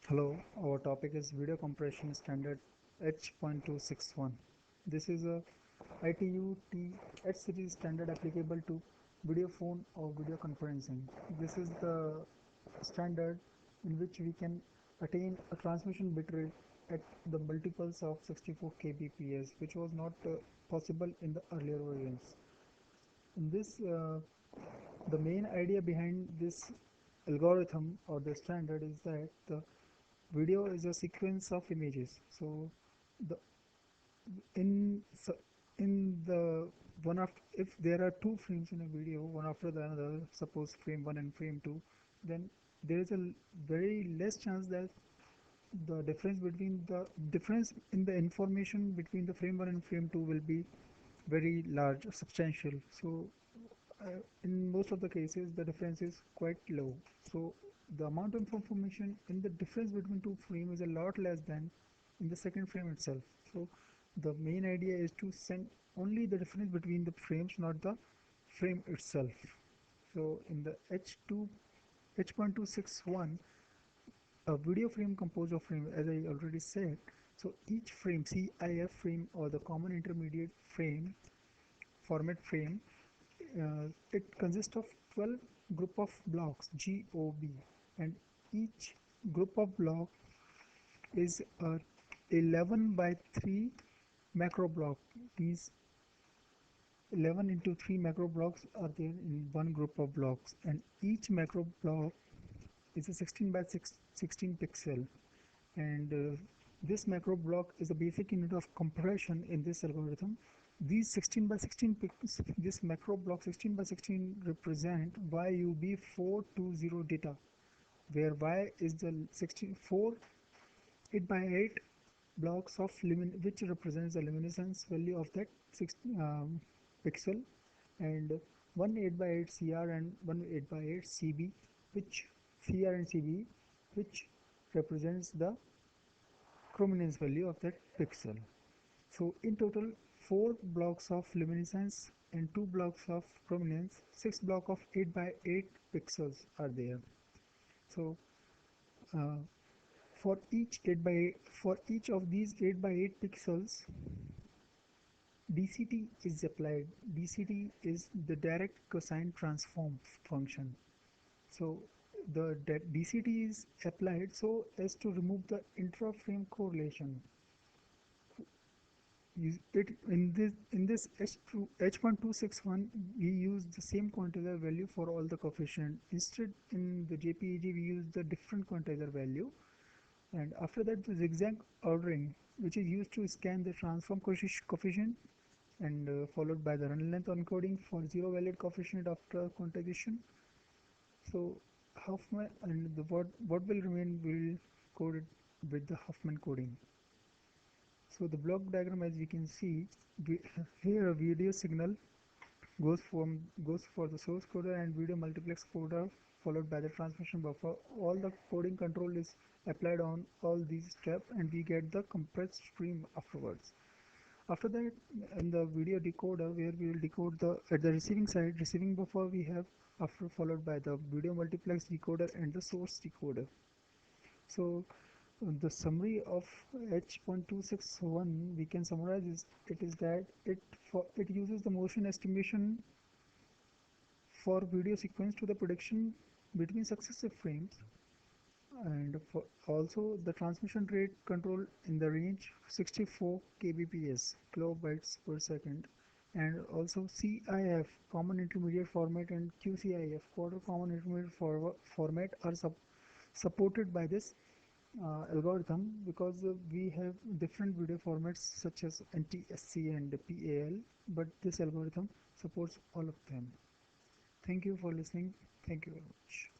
Hello, our topic is video compression standard H.261. This is a ITU H series standard applicable to video phone or video conferencing. This is the standard in which we can attain a transmission bitrate at the multiples of 64 kbps, which was not possible in the earlier versions. In this, the main idea behind this algorithm or the standard is that the video is a sequence of images. So the in so in the one after, if there are two frames in a video, one after the another, suppose frame 1 and frame 2, then there is a very less chance that the difference in the information between the frame 1 and frame 2 will be very large or substantial. So in most of the cases the difference is quite low, so the amount of information in the difference between two frames is a lot less than in the second frame itself. So the main idea is to send only the difference between the frames, not the frame itself. So in the H.261, a video frame composed of frame, as I already said. So each frame, CIF frame or the common intermediate frame format frame, it consists of 12 group of blocks GOB, and each group of block is a 11 by 3 macro block. These 11 into 3 macro blocks are there in one group of blocks, and each macro block is a 16 by 16 pixel, and this macro block is the basic unit of compression in this algorithm. These 16 by 16 pixels, this macro block 16 by 16 represent YUB420 data, where Y is the 64 8 by 8 blocks of which represents the luminescence value of that pixel, and one 8 by 8 CR and one 8 by 8 CB, which CR and CB which represents the chrominance value of that pixel. So in total 4 blocks of luminescence and 2 blocks of chrominance, 6 blocks of 8 by 8 pixels are there. So uh, for each of these 8 by 8 pixels, DCT is applied. DCT is the direct cosine transform function. So the DCT is applied so as to remove the intra-frame correlation. In this H.261, we use the same quantizer value for all the coefficient. Instead, in the JPEG we use the different quantizer value, and after that the zigzag ordering, which is used to scan the transform coefficient, and followed by the run length encoding for zero valid coefficient after quantization. So Huffman and what will remain will code it with the Huffman coding. So the block diagram, as we can see, here a video signal goes for the source coder and video multiplex coder, followed by the transmission buffer. All the coding control is applied on all these steps, and we get the compressed stream afterwards. After that, in the video decoder, where we will decode at the receiving side, receiving buffer we have, after followed by the video multiplex decoder and the source decoder. So the summary of H.261, we can summarize it is that it uses the motion estimation for video sequence to the prediction between successive frames, and for also the transmission rate control in the range 64 kbps, kilobytes per second, and also CIF common intermediate format and QCIF quarter common intermediate format are supported by this algorithm, because we have different video formats such as NTSC and PAL, but this algorithm supports all of them. Thank you for listening. Thank you very much.